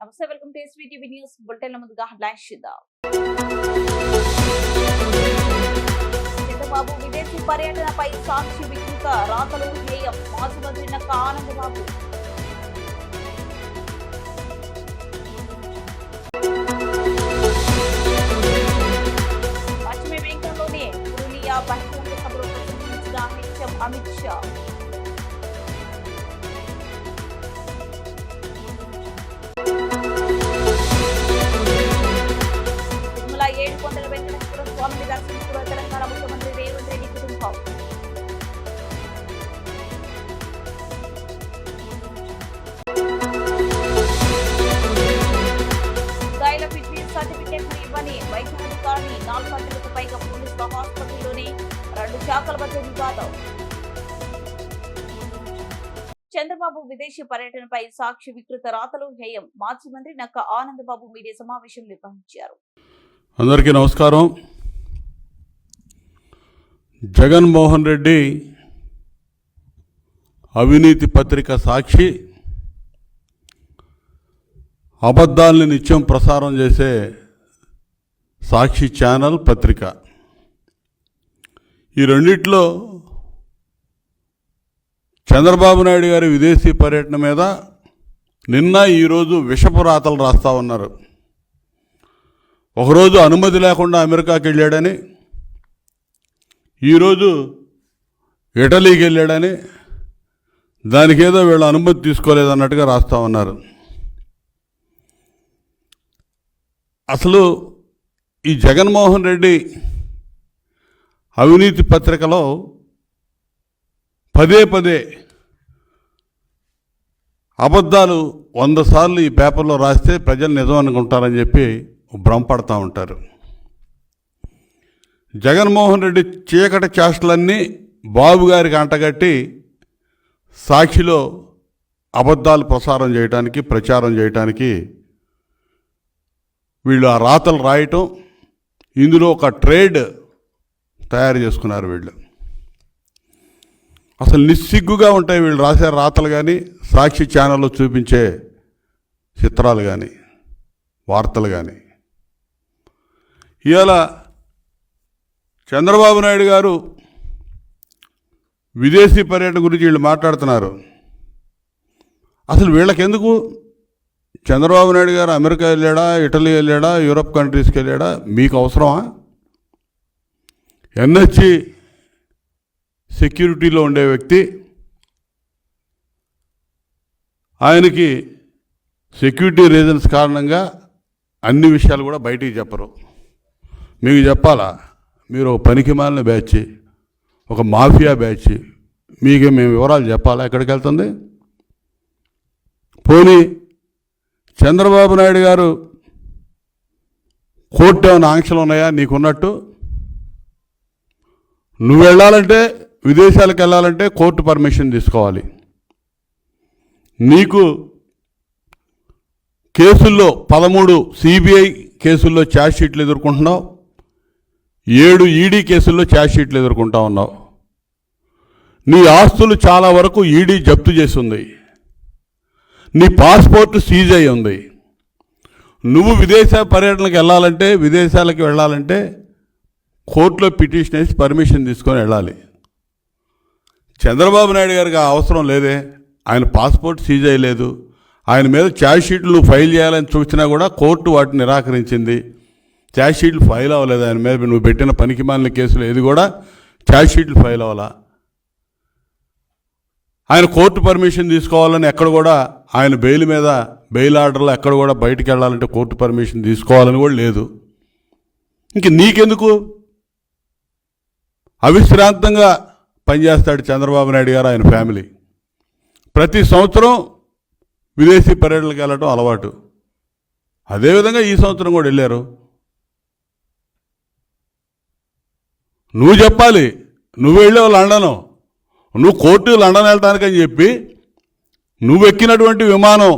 నమస్తే, welcome to SVTV news bulletin. ముందుగా headlines చూద్దాం. చంద్రబాబు విదేశీ పర్యటనపై సాక్షి వికృత రాతలు హేయం. మాజీ మంత్రి నక్క ఆనందబాబు. పశ్చిమ బెంగాల్లోని పురులియా బహిరంగ సభలో ప్రసంగించిన హెచ్ఎం అమిత్ షా. ఏడుకొండల వెంకటేశ్వర స్వామిని దర్శించుకున్న తెలంగాణ ముఖ్యమంత్రి రేవంత్ రెడ్డి కుటుంబం. స్థాయిల ఫిట్నెస్ సర్టిఫికేట్ ఇవ్వని వైద్యాధికారిని 4 గంటలకు పైగా పోలీసుల హాస్పిటల్లోని 2 శాఖల మధ్య వివాదం. చంద్రబాబు విదేశీ పర్యటనపై సాక్షి వికృత రాతలు హేయం. మాజీ మంత్రి నక్క ఆనందబాబు మీడియా సమావేశం నిర్వహించారు. అందరికీ నమస్కారం. జగన్మోహన్ రెడ్డి అవినీతి పత్రిక సాక్షి అబద్ధాలని నిత్యం ప్రసారం చేసే సాక్షి ఛానల్ పత్రిక, ఈ రెండిట్లో చంద్రబాబు నాయుడు గారి విదేశీ పర్యటన మీద నిన్న ఈరోజు విషపు రాతలు రాస్తూ ఉన్నారు. ఒకరోజు అనుమతి లేకుండా అమెరికాకి వెళ్ళాడని, ఈరోజు ఇటలీకి వెళ్ళాడని, దానికి ఏదో వీళ్ళు అనుమతి తీసుకోలేదన్నట్టుగా రాస్తూ ఉన్నారు. అసలు ఈ జగన్మోహన్ రెడ్డి అవినీతి పత్రికలో పదే పదే అబద్ధాలు 100 సార్లు ఈ పేపర్లో రాస్తే ప్రజలు నిజం అనుకుంటారని చెప్పి భ్రమపడతా ఉంటారు. జగన్మోహన్ రెడ్డి చీకటి చేష్టలన్నీ బాబు గారికి అంటగట్టి సాక్షిలో అబద్ధాలు ప్రసారం చేయడానికి, ప్రచారం చేయడానికి వీళ్ళు ఆ రాతలు రాయటం, ఇందులో ఒక ట్రేడ్ తయారు చేసుకున్నారు వీళ్ళు. అసలు నిస్సిగ్గుగా ఉంటాయి వీళ్ళు రాసే రాతలు కానీ, సాక్షి ఛానల్లో చూపించే చిత్రాలు కానీ, వార్తలు కానీ. ఇవాళ చంద్రబాబు నాయుడు గారు విదేశీ పర్యటన గురించి వీళ్ళు మాట్లాడుతున్నారు. అసలు వీళ్ళకెందుకు? చంద్రబాబు నాయుడు గారు అమెరికా వెళ్ళాడా, ఇటలీ వెళ్ళాడా, యూరప్ కంట్రీస్కి వెళ్ళాడా? మీకు అవసరమా? NHC సెక్యూరిటీలో ఉండే వ్యక్తి, ఆయనకి సెక్యూరిటీ రీజన్స్ కారణంగా అన్ని విషయాలు కూడా బయటికి చెప్పరు. మీకు చెప్పాలా? మీరు ఒక పనికిమాలిన బ్యాచ్, ఒక మాఫియా బ్యాచ్, మీకు మేము వివరాలు చెప్పాలా ఎక్కడికి వెళ్తుంది? పోనీ చంద్రబాబు నాయుడు గారు కోర్టు ఏమైనా ఆంక్షలు ఉన్నాయా నీకున్నట్టు? నువ్వు వెళ్ళాలంటే, విదేశాలకు వెళ్ళాలంటే కోర్టు పర్మిషన్ తీసుకోవాలి. నీకు కేసుల్లో 13 CBI కేసుల్లో ఛార్జ్ షీట్లు ఎదుర్కొంటున్నావు, 7 ED కేసుల్లో ఛార్జ్ షీట్లు ఎదుర్కొంటా ఉన్నావు. నీ ఆస్తులు చాలా వరకు ED జప్తు చేసి ఉంది. నీ పాస్పోర్ట్ సీజ్ అయి ఉంది. నువ్వు విదేశ పర్యటనకు వెళ్ళాలంటే, విదేశాలకు వెళ్ళాలంటే కోర్టులో పిటిషన్ వేసి పర్మిషన్ తీసుకొని వెళ్ళాలి. చంద్రబాబు నాయుడు గారికి ఆ అవసరం లేదే. ఆయన పాస్పోర్ట్ సీజ్ అయ్యలేదు. ఆయన మీద ఛార్జ్ షీట్లు ఫైల్ చేయాలని చూసినా కూడా కోర్టు వాటిని నిరాకరించింది. ఛార్జ్ షీట్లు ఫైల్ అవ్వలేదు ఆయన మీద. నువ్వు పెట్టిన పనికిమాలిన కేసులు ఏది కూడా ఛార్జ్ షీట్లు ఫైల్ అవ్వాలా. ఆయన కోర్టు పర్మిషన్ తీసుకోవాలని ఎక్కడ కూడా, ఆయన బెయిల్ మీద, బెయిల్ ఆర్డర్లో ఎక్కడ కూడా బయటికి వెళ్ళాలంటే కోర్టు పర్మిషన్ తీసుకోవాలని కూడా లేదు. ఇంక నీకెందుకు? అవిశ్రాంతంగా పనిచేస్తాడు చంద్రబాబు నాయుడు గారు, ఆయన ఫ్యామిలీ. ప్రతి సంవత్సరం విదేశీ పర్యటనలకు వెళ్ళడం అలవాటు. అదేవిధంగా ఈ సంవత్సరం కూడా వెళ్ళారు. నువ్వు చెప్పాలి. నువ్వు వెళ్ళావు లండను, నువ్వు కోర్టు లండన్ వెళ్ళటానికని చెప్పి నువ్వు ఎక్కినటువంటి విమానం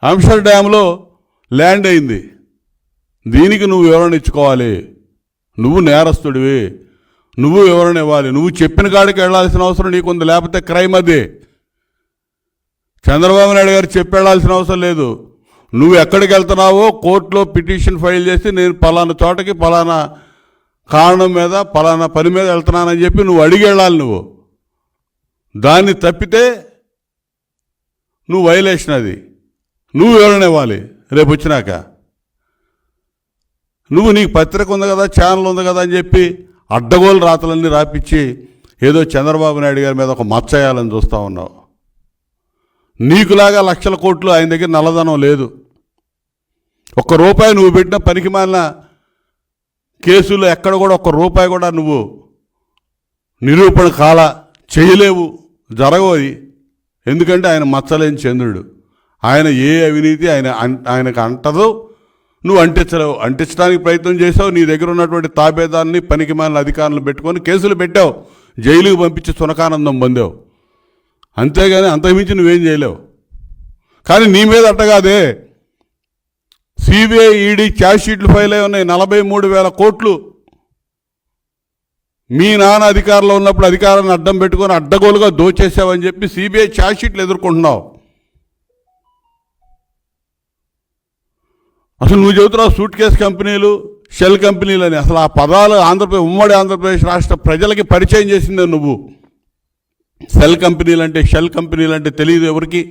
ఆమ్స్టర్డామ్లో ల్యాండ్ అయింది. దీనికి నువ్వు వివరణ ఇచ్చుకోవాలి. నువ్వు నేరస్తుడివి, నువ్వు వివరణ ఇవ్వాలి. నువ్వు చెప్పిన కాడికి వెళ్లాల్సిన అవసరం నీకుంది, లేకపోతే క్రైమ్ అది. చంద్రబాబు నాయుడు గారు చెప్పి వెళ్లాల్సిన అవసరం లేదు. నువ్వు ఎక్కడికి వెళ్తున్నావో కోర్టులో పిటిషన్ ఫైల్ చేసి నేను పలానా చోటకి పలానా కారణం మీద పలానా పని మీద వెళ్తున్నానని చెప్పి నువ్వు అడిగి వెళ్ళాలి. నువ్వు దాన్ని తప్పితే నువ్వు వైలేషన్, అది నువ్వు వివరణ ఇవ్వాలి. రేపు వచ్చినాక నువ్వు నీకు పత్రిక ఉంది కదా, ఛానల్ ఉంది కదా అని చెప్పి అడ్డగోలు రాతలన్నీ రాపిచ్చి ఏదో చంద్రబాబు నాయుడు గారి మీద ఒక మచ్చయ్యాలని చూస్తూ ఉన్నావు. నీకులాగా లక్షల కోట్లు ఆయన దగ్గర నల్లధనం లేదు. ఒక్క రూపాయి నువ్వు పెట్టిన పనికి మాలిన కేసులు ఎక్కడ కూడా ఒక్క రూపాయి కూడా నువ్వు నిరూపణ చేయలేవు, జరగవు. ఎందుకంటే ఆయన మచ్చలేని చంద్రుడు. ఆయన ఏ అవినీతి ఆయనకు అంటదో నువ్వు అంటించలేవు. అంటించడానికి ప్రయత్నం చేసావు. నీ దగ్గర ఉన్నటువంటి తాబేదాన్ని పనికి మాలిన అధికారులను పెట్టుకొని కేసులు పెట్టావు, జైలుకి పంపించి సునకానందం పొందావు. అంతేగాని అంతకుమించి నువ్వేం చేయలేవు. కానీ నీ మీద అట్టగాదే, సిబిఐ ఈడీ ఛార్జ్ షీట్లు ఫైల్ అయి ఉన్నాయి. 43,000 కోట్లు మీ నాన్న అధికారంలో ఉన్నప్పుడు అధికారాన్ని అడ్డం పెట్టుకొని అడ్డగోలుగా దోచేసావని చెప్పి సిబిఐ ఛార్జ్ షీట్లు ఎదుర్కొంటున్నావు. అసలు నువ్వు చెబుతున్నావు సూట్ కేసు కంపెనీలు, షెల్ కంపెనీలు అని. అసలు ఆ పదాలు ఉమ్మడి ఆంధ్రప్రదేశ్ రాష్ట్ర ప్రజలకి పరిచయం చేసిందే నువ్వు. షెల్ కంపెనీలు అంటే తెలియదు ఎవరికి,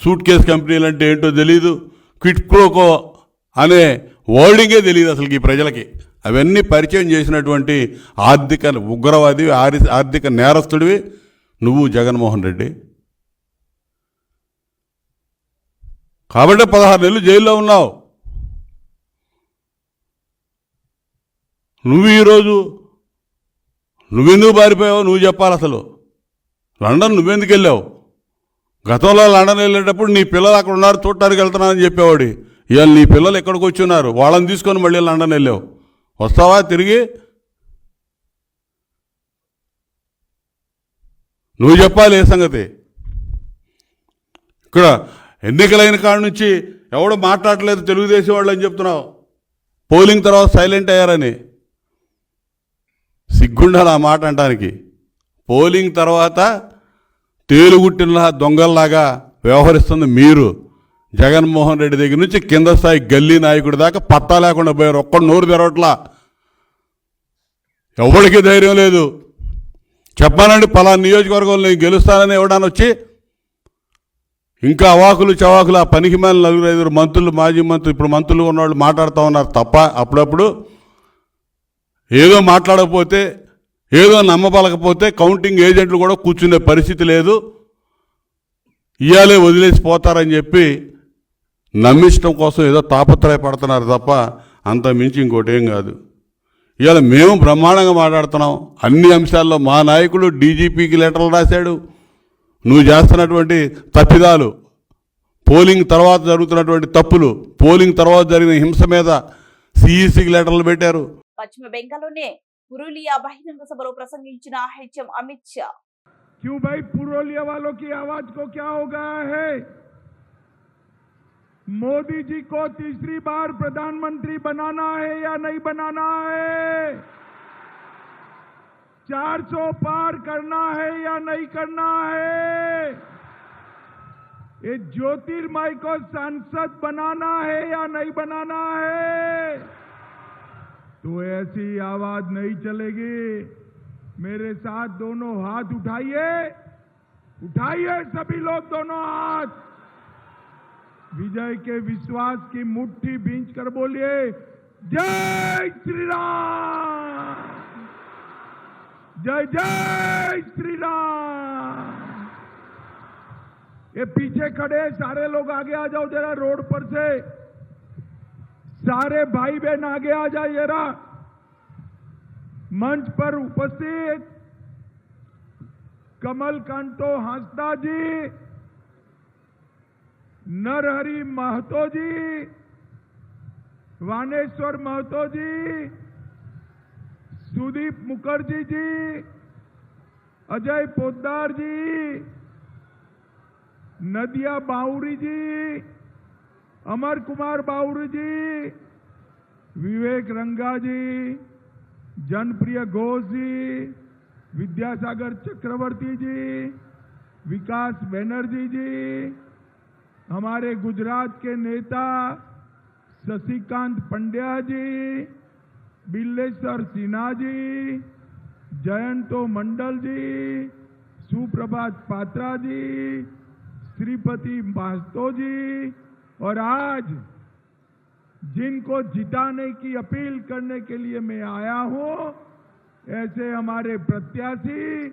సూట్ కేసు కంపెనీలు అంటే ఏంటో తెలియదు, క్విట్ ప్రోకో అనే వర్డింగే తెలియదు అసలు ఈ ప్రజలకి. అవన్నీ పరిచయం చేసినటువంటి ఆర్థిక ఉగ్రవాది, ఆర్థిక నేరస్తుడివి నువ్వు జగన్మోహన్ రెడ్డి. కాబట్టి 16 నెలలు జైల్లో ఉన్నావు. నువ్వు ఈరోజు నువ్వెందుకు పారిపోయావు నువ్వు చెప్పాలి. అసలు లండన్ నువ్వెందుకు వెళ్ళావు? గతంలో లండన్ వెళ్ళేటప్పుడు నీ పిల్లలు అక్కడ ఉన్నారు, చూడటానికి వెళ్తున్నానని చెప్పేవాడి. ఇవాళ నీ పిల్లలు ఎక్కడికి వచ్చి ఉన్నారు, వాళ్ళని తీసుకొని మళ్ళీ లండన్ వెళ్ళావు. వస్తావా తిరిగి? నువ్వు చెప్పాలి ఏ సంగతి. ఇక్కడ ఎన్నికలైన కాడ నుంచి ఎవడో మాట్లాడలేదు తెలుగుదేశం వాళ్ళు అని చెప్తున్నావు. పోలింగ్ తర్వాత సైలెంట్ అయ్యారని. సిగ్గుండాలి ఆ మాట అంటానికి. పోలింగ్ తర్వాత తేలుగుట్టిన దొంగల్లాగా వ్యవహరిస్తుంది మీరు. జగన్మోహన్ రెడ్డి దగ్గర నుంచి కింద స్థాయి గల్లీ నాయకుడి దాకా పత్తా లేకుండా పోయారు. ఒక్కడు నోరు తెరవట్లా. ఎవరికి ధైర్యం లేదు. చెప్పానండి పలానా నియోజకవర్గంలో నేను గెలుస్తానని ఎవడన్నా వచ్చి ఇంకా అవాకులు చవాకులు ఆ పనికి మేల 4-5 మంత్రులు, మాజీ మంత్రులు, ఇప్పుడు మంత్రులు ఉన్నవాళ్ళు మాట్లాడుతూ ఉన్నారు తప్ప అప్పుడప్పుడు ఏదో మాట్లాడకపోతే, ఏదో నమ్మబలకపోతే కౌంటింగ్ ఏజెంట్లు కూడా కూర్చునే పరిస్థితి లేదు. ఇయాలే వదిలేసి పోతారని చెప్పి నమ్మించడం కోసం ఏదో తాపత్రయపడుతున్నారు తప్ప అంత మించి ఇంకోటి ఏం కాదు. ఇవాళ మేము బ్రహ్మాండంగా మాట్లాడుతున్నాం అన్ని అంశాల్లో. మా నాయకుడు డీజీపీకి లెటర్లు రాశాడు. నువ్వు చేస్తున్నటువంటి తప్పిదాలు, పోలింగ్ తర్వాత జరుగుతున్నటువంటి తప్పులు, పోలింగ్ తర్వాత జరిగిన హింస మీద సిఈసికి లెటర్లు పెట్టారు. పశ్చిమ బెంగాల్లోనే పురులియా బహిరంగ సభలో ప్రసంగించిన హెచ్ఎం అమిత్ షా, क्यों भाई पुरुलिया वालों की आवाज को क्या हो गया है? मोदी जी को तीसरी बार प्रधानमंत्री बनाना है या नहीं बनाना है? 400 पार करना है या नहीं करना है? ये ज्योतिर्मय को सांसद बनाना है या नहीं बनाना है? तो ऐसी आवाज नहीं चलेगी। मेरे साथ दोनों हाथ उठाइए, उठाइए सभी लोग दोनों हाथ। विजय के विश्वास की मुट्ठी भींच कर बोलिए जय श्री राम, जय जय श्री राम। ये पीछे खड़े सारे लोग आगे आ जाओ जरा, रोड पर से सारे भाई बहन आगे आ जाए जरा। मंच पर उपस्थित कमल कांतो हांसदा जी, नरहरि महतो जी, वानेश्वर महतो जी, सुदीप मुखर्जी जी, अजय पोद्दार जी, नदिया बावरी जी, अमर कुमार बावरी जी, विवेक रंगा जी, जनप्रिय घोष जी, विद्यासागर चक्रवर्ती जी, विकास बनर्जी जी, हमारे गुजरात के नेता शशिकांत पंड्या जी, बिल्लेश्वर सिन्हा जी, जयंतो मंडल जी, सुप्रभात पात्रा जी, श्रीपति मास्तो जी, और आज जिनको जिताने की अपील करने के लिए मैं आया हूं, ऐसे हमारे प्रत्याशी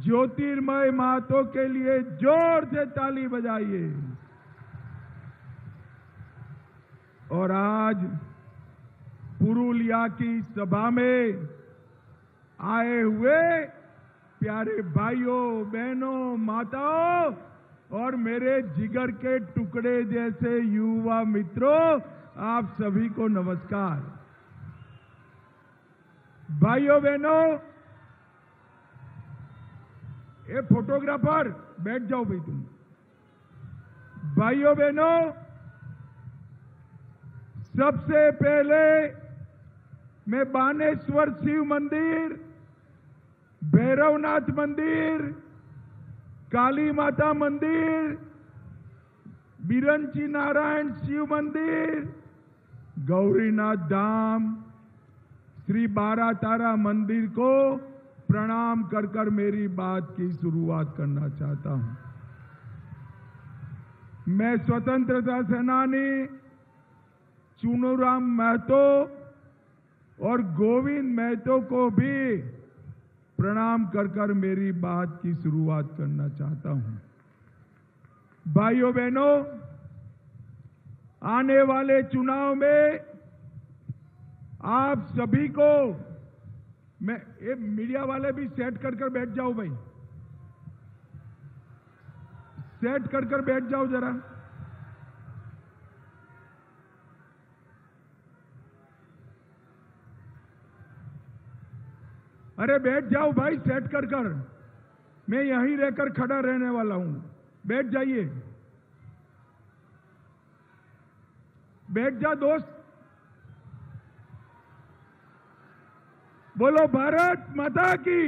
ज्योतिर्मय महतो के लिए जोर से ताली बजाइए। और आज पुरुलिया की सभा में आए हुए प्यारे भाइयों, बहनों, माताओं और मेरे जिगर के टुकड़े जैसे युवा मित्रों, आप सभी को नमस्कार। भाइयों बहनों, ये फोटोग्राफर बैठ जाओ भाई तुम। भाइयों बहनों, सबसे पहले मैं बानेश्वर शिव मंदिर, भैरवनाथ मंदिर, काली माता मंदिर, बिरंची नारायण शिव मंदिर, गौरीनाथ धाम, श्री बारा तारा मंदिर को प्रणाम कर कर मेरी बात की शुरुआत करना चाहता हूं। मैं स्वतंत्रता सेनानी चुनूराम महतो और गोविंद महतो को भी प्रणाम कर कर मेरी बात की शुरुआत करना चाहता हूं। भाइयों बहनों, आने वाले चुनाव में आप सभी को मैं, ये मीडिया वाले भी सेट कर कर बैठ जाओ भाई, सेट कर कर बैठ जाओ जरा। अरे बैठ जाओ भाई, सेट कर कर, मैं यहीं रहकर खड़ा रहने वाला हूं, बैठ जाइए, बैठ जा दोस्त। बोलो भारत माता की।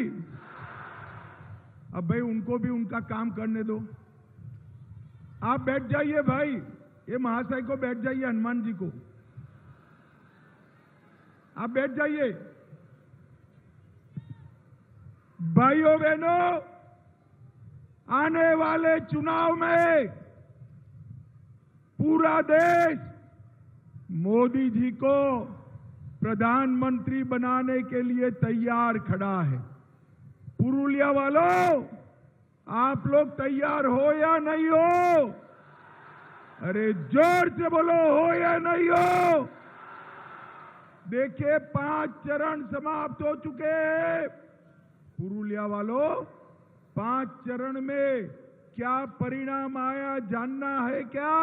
अब भाई उनको भी उनका काम करने दो, आप बैठ जाइए भाई, ये महाशय को बैठ जाइए, हनुमान जी को आप बैठ जाइए। भाइयों बहनों, आने वाले चुनाव में पूरा देश मोदी जी को प्रधानमंत्री बनाने के लिए तैयार खड़ा है। पुरुलिया वालों, आप लोग तैयार हो या नहीं हो? अरे जोर से बोलो, हो या नहीं हो? देखिए 5 चरण समाप्त हो चुके हैं। पुरुलिया वालों, 5 चरण में क्या परिणाम आया जानना है क्या?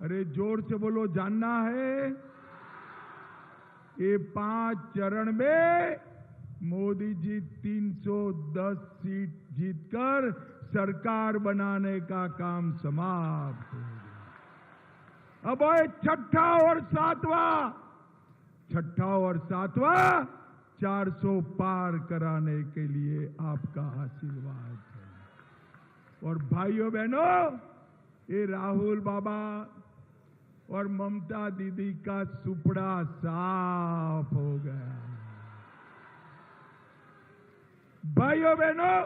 अरे जोर से बोलो, जानना है? ये 5 चरण में मोदी जी 310 सीट जीतकर सरकार बनाने का काम समाप्त हो गया। अब आए छठा और सातवां 400 पार कराने के लिए आपका आशीर्वाद है। और भाइयों बहनों, ये राहुल बाबा और ममता दीदी का सुपड़ा साफ हो गया। भाइयों बहनों,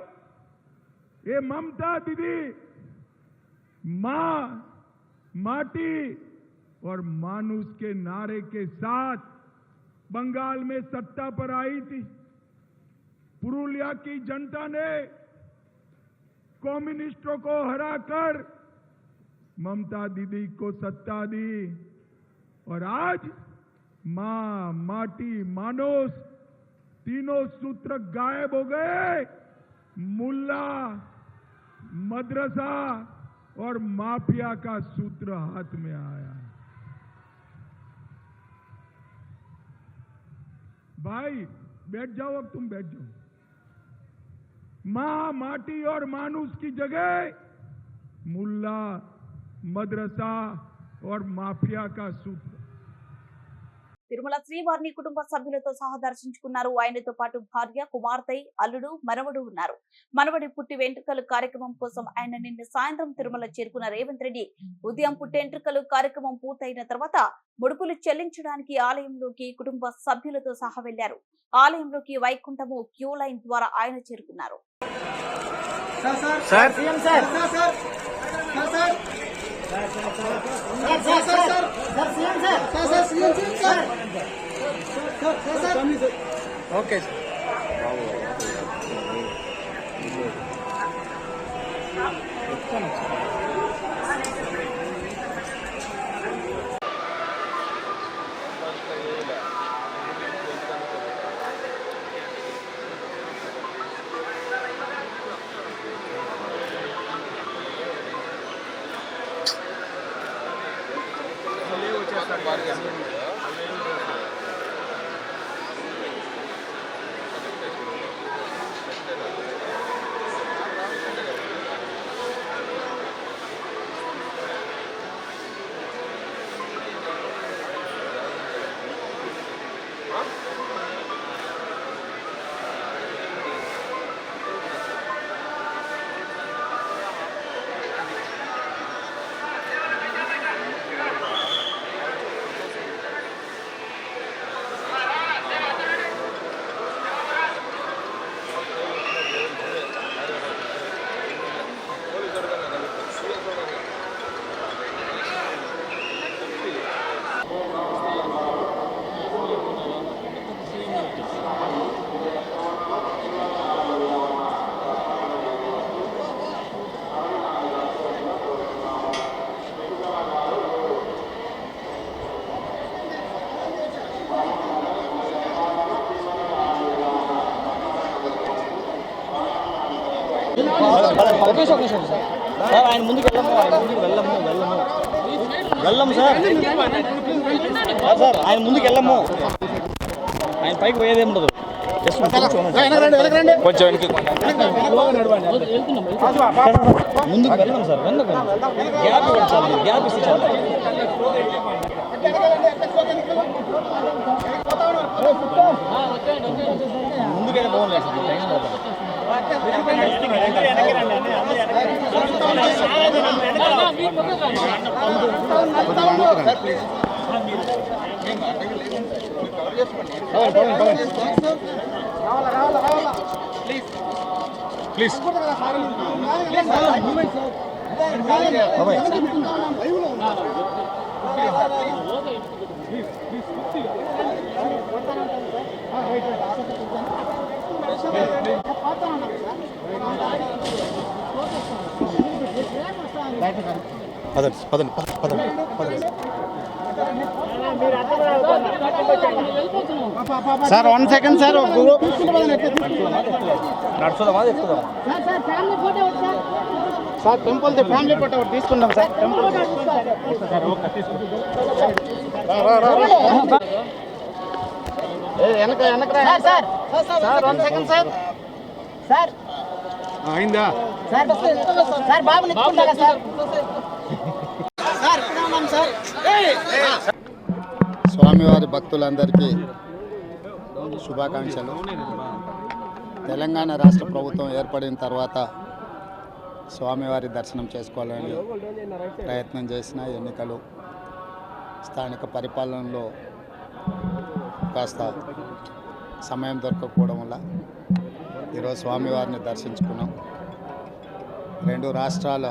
ये ममता दीदी मां, माटी और मानुष के नारे के साथ बंगाल में सत्ता पर आई थी। पुरुलिया की जनता ने कम्युनिस्टों को हराकर ममता दीदी को सत्ता दी और आज मां, माटी, मानुष तीनों सूत्र गायब हो गए। मुल्ला, मदरसा और माफिया का सूत्र हाथ में आया। भाई बैठ जाओ, अब तुम बैठ जाओ। मां, माटी और मानुष की जगह मुल्ला, मदरसा और माफिया का सूत्र తిరుమల శ్రీవారిని కుటుంబ సభ్యులతో సహా దర్శించుకున్నారు. ఆయనతో పాటు భార్య, కుమార్తె, అల్లుడు, మనవడు ఉన్నారు. మనవడి పుట్టి వెంట్రుకలు కార్యక్రమం కోసం ఆయన నిన్న సాయంత్రం తిరుమల చేరుకున్న రేవంత్ రెడ్డి ఉదయం పుట్టెంట్రుకలు కార్యక్రమం పూర్తయిన తర్వాత ముడుపులు చెల్లించడానికి ఆలయంలోకి కుటుంబ సభ్యులతో సహా వెళ్లారు. ఆలయంలోకి వైకుంఠము క్యూ లైన్ ద్వారా ఆయన చేరుకున్నారు. ఓకే సార్ ఆయన ముందుకు వెళ్ళము సార్ ఆయన ముందుకు వెళ్ళము ఆయన పైకి పోయేది ఉండదు కొంచెం ముందుకు వెళ్ళం సార్ గ్యాప్ ఇవ్వండి సార్ గ్యాప్ ఇస్తే చాలు ముందుకైతే బాగుంది sir please sir 1 second sir నడుచుదామా ఎక్కుదాం సార్ టెంపుల్ ఫ్యామిలీ ఫోటో తీసుకుందాం సార్ టెంపుల్ వెనక సార్ 1 సెకండ్ సార్ సార్ అయిందా సార్ సార్ బాబు నిల్చుకుంటారా సార్ సార్ స్వామివారి భక్తులందరికీ శుభాకాంక్షలు. తెలంగాణ రాష్ట్ర ప్రభుత్వం ఏర్పడిన తర్వాత స్వామివారి దర్శనం చేసుకోవాలని ప్రయత్నం చేసిన ఎన్నికలు స్థానిక పరిపాలనలో కాస్త సమయం దొరకకపోవడం వల్ల ఈరోజు స్వామివారిని దర్శించుకున్నాం. 2 రాష్ట్రాల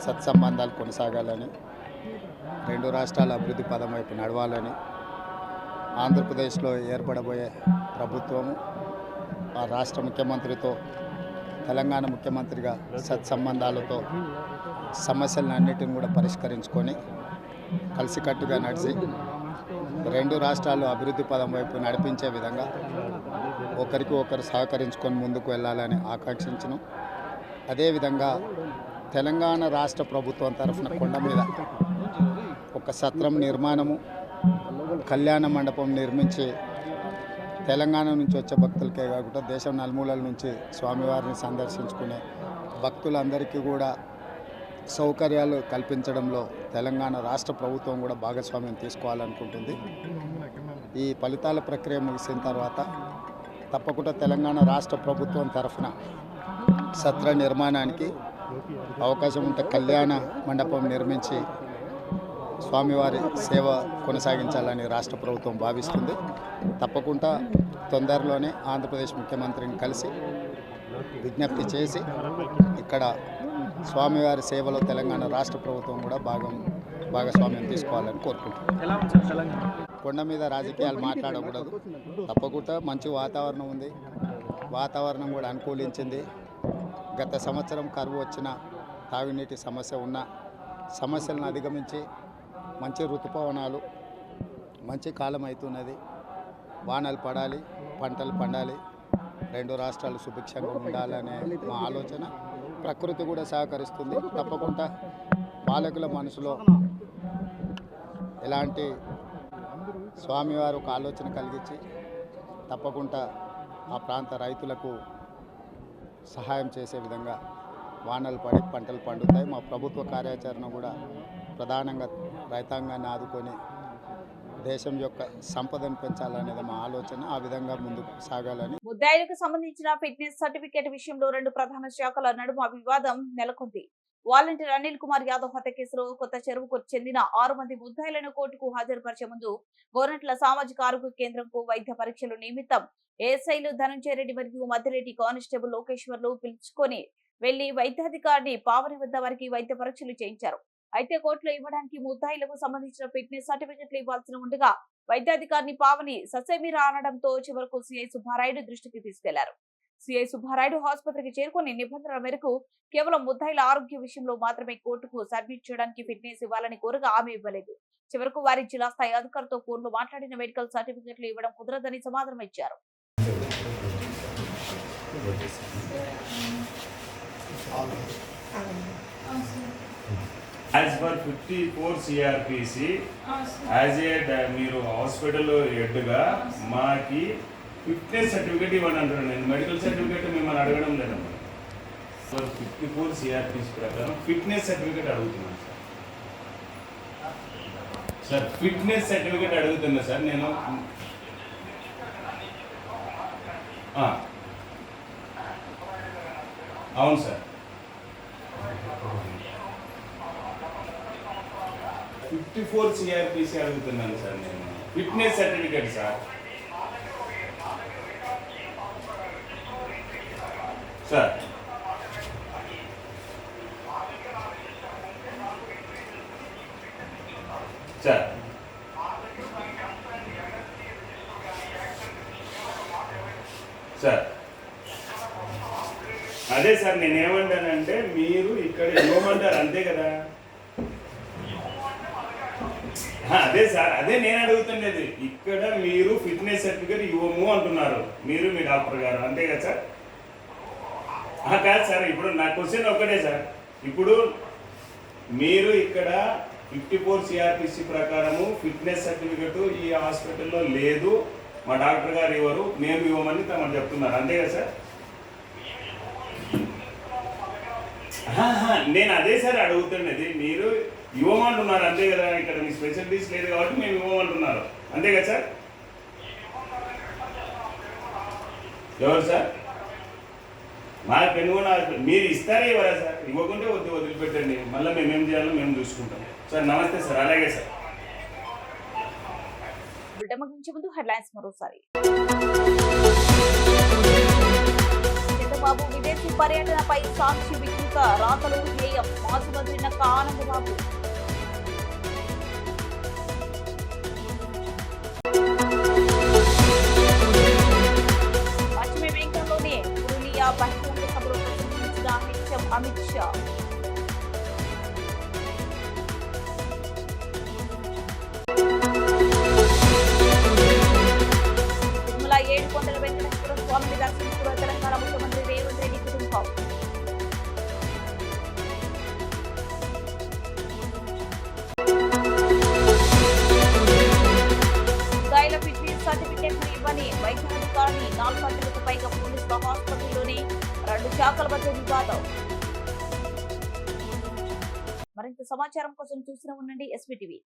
సత్సంబంధాలు కొనసాగాలని, 2 రాష్ట్రాల అభివృద్ధి పదం వైపు నడవాలని, ఆంధ్రప్రదేశ్లో ఏర్పడబోయే ప్రభుత్వము ఆ రాష్ట్ర ముఖ్యమంత్రితో తెలంగాణ ముఖ్యమంత్రిగా సత్సంబంధాలతో సమస్యలన్నిటిని కూడా పరిష్కరించుకొని కలిసికట్టుగా నడిచి 2 రాష్ట్రాలు అభివృద్ధి పదం వైపు నడిపించే విధంగా ఒకరికి ఒకరు సహకరించుకొని ముందుకు వెళ్ళాలని ఆకాంక్షించను. అదేవిధంగా తెలంగాణ రాష్ట్ర ప్రభుత్వం తరఫున కొండ మీద ఒక సత్రం నిర్మాణము, కళ్యాణ మండపం నిర్మించి తెలంగాణ నుంచి వచ్చే భక్తులకే కాకుండా దేశం నలుమూలల నుంచి స్వామివారిని సందర్శించుకునే భక్తులందరికీ కూడా సౌకర్యాలు కల్పించడంలో తెలంగాణ రాష్ట్ర ప్రభుత్వం కూడా భాగస్వామ్యం తీసుకోవాలనుకుంటుంది. ఈ ఫలితాల ప్రక్రియ ముగిసిన తర్వాత తప్పకుండా తెలంగాణ రాష్ట్ర ప్రభుత్వం తరఫున సత్ర నిర్మాణానికి అవకాశం ఉంటే కళ్యాణ మండపం నిర్మించి స్వామివారి సేవ కొనసాగించాలని రాష్ట్ర ప్రభుత్వం భావిస్తుంది. తప్పకుండా తొందరలోనే ఆంధ్రప్రదేశ్ ముఖ్యమంత్రిని కలిసి విజ్ఞప్తి చేసి ఇక్కడ స్వామివారి సేవలో తెలంగాణ రాష్ట్ర ప్రభుత్వం కూడా భాగస్వామ్యం తీసుకోవాలని కోరుకుంటున్నాం. కొండ మీద రాజకీయాలు మాట్లాడకూడదు. తప్పకుండా మంచి వాతావరణం ఉంది, వాతావరణం కూడా అనుకూలించింది. గత సంవత్సరం కరువు వచ్చిన తాగునీటి సమస్య ఉన్న సమస్యలను అధిగమించి మంచి ఋతుపవనాలు మంచి కాలం అవుతున్నది. వానలు పడాలి, పంటలు పండాలి, రెండు రాష్ట్రాలు సుభిక్షంగా ఉండాలనే మా ఆలోచన. ప్రకృతి కూడా సహకరిస్తుంది. తప్పకుండా పాలకుల మనసులో ఎలాంటి స్వామివారు ఒక ఆలోచన కలిగించి తప్పకుండా ఆ ప్రాంత రైతులకు సహాయం చేసే విధంగా వానలు పడి పంటలు పండుతాయి. మా ప్రభుత్వ కార్యాచరణ కూడా ప్రధానంగా రైతాంగాన్ని ఆదుకొని దేశం యొక్క సంపదను పెంచాలనేది మా ఆలోచన. ఆ విధంగా ముందుకు సాగాలని. ముద్దాయిలకు సంబంధించిన ఫిట్నెస్ సర్టిఫికేట్ విషయంలో రెండు ప్రధాన శాఖల నడుమ వివాదం నెలకొంది. వాలంటీర్ అనిల్ కుమార్ యాదవ్ హత్య కేసులో కొత్త చెరువుకు చెందిన 6 మంది ముద్దాయిలను కోర్టుకు హాజరుపరిచే ముందు గోరంట్ల సామాజిక ఆరోగ్య కేంద్రంకు వైద్య పరీక్షల నిమిత్తం ఏఎస్ఐలు ధనంజయ రెడ్డి మరియు మధ్యరెడ్డి కానిస్టేబుల్ లోకేశ్వర్లు పిలుచుకొని వెళ్లి వైద్యాధికారిని పావని వద్ద వారికి వైద్య పరీక్షలు చేయించారు. అయితే కోర్టులో ఇవ్వడానికి ముద్దాయిలకు సంబంధించిన ఫిట్నెస్ సర్టిఫికెట్లు ఇవ్వాల్సి ఉండగా వైద్యాధికారిని పావని ససేమిరా అనడంతో చివరకు సిఐ సుబ్బారాయుడు దృష్టికి తీసుకెళ్లారు. సిఐ సుబ్బారాయుడు ఆసుపత్రికి చేరుకుని నిబంధనల మేరకు కేవలం ముద్దాయిల ఆరోగ్య విషయంలో మాత్రమే కోర్టుకు సబ్మిట్ చేయడానికి ఫిట్నెస్ ఇవ్వాలని కోరగా ఆమె ఇవ్వలేదు. చివరకు వారి జిల్లా స్థాయి అధికారితో ఫోన్లో మాట్లాడిన మెడికల్ సర్టిఫికెట్లు ఇవ్వడం కుదరదని సమాధానం ఇచ్చారు. As per 54 CRPC, as a మీరు హాస్పిటల్ హెడ్గా మాకి ఫిట్నెస్ సర్టిఫికేట్ ఇవ్వండి అంటారు. నేను మెడికల్ సర్టిఫికేట్ మిమ్మల్ని అడగడం లేదమ్మా. 54 CRPC ప్రకారం ఫిట్నెస్ సర్టిఫికేట్ అడుగుతున్నాను సార్. ఫిట్నెస్ సర్టిఫికేట్ అడుగుతున్నా సార్ నేను. అవును సార్. 54 CRPC అడుగుతున్నాను సార్ నేను. Fitness certificate sir. Sir sir sir అదే సార్ నేనేమంటానంటే మీరు ఇక్కడ ఇవ్వమంటారు అంతే కదా. అదే సార్, అదే నేను అడుగుతుండేది. ఇక్కడ మీరు ఫిట్నెస్ సర్టిఫికేట్ ఇవ్వము అంటున్నారు మీరు, మీ డాక్టర్ గారు, అంతే కదా సార్? కాదు సార్, ఇప్పుడు నా క్వశ్చన్ ఒక్కటే సార్. ఇప్పుడు మీరు ఇక్కడ 54 CRPC ప్రకారము ఫిట్నెస్ సర్టిఫికేట్ ఈ హాస్పిటల్లో లేదు, మా డాక్టర్ గారు ఇవ్వరు, మేము ఇవ్వమని తమను చెప్తున్నారు, అంతే కదా సార్? నేను అదే సార్ అడుగుతున్నది. మీరు ఇవ్వమంటున్నారు అంతే కదా. ఇక్కడ మీ స్పెషలిటీస్ లేదు కాబట్టి మేము ఇవ్వమంటున్నారు, అంతే కదా సార్? ఎవరు సార్? మా పెనుగొన మీరు ఇస్తారే ఇవ్వరా సార్? ఇవ్వకుంటే వదిలిపెట్టండి, మళ్ళీ మేము ఏం చేయాలో మేము చూసుకుంటాం సార్. నమస్తే సార్. అలాగే సార్. ముందు హెడ్లైన్స్ మరోసారి. చంద్రబాబు విదేశీ పర్యటనపై సాక్షి వికృత రాతలు ధ్యేయం. మాజీ మంత్రి నక్క ఆనందబాబు. పశ్చిమ బెంగాల్లోని పురులియా బహిరంగ సభలో ప్రసంగించిన హెచ్ఎం అమిత్ షా. తిరుమల 7 కొండల వెంకటేశ్వర స్వామిని దర్శించుకున్న తెలంగాణ ముఖ్యమంత్రి రేవంత్ రెడ్డి కుటుంబం. ముద్దాయిల ఫిట్నెస్ సర్టిఫికేట్ ఇవ్వని వైద్యాధికారిని 4 గంటలకు పైగా పోలీసుల ఆసుపత్రిలోని 2 శాఖల మధ్య వివాదం. మరింత సమాచారం కోసం చూస్తూనే ఉండండి SBTV.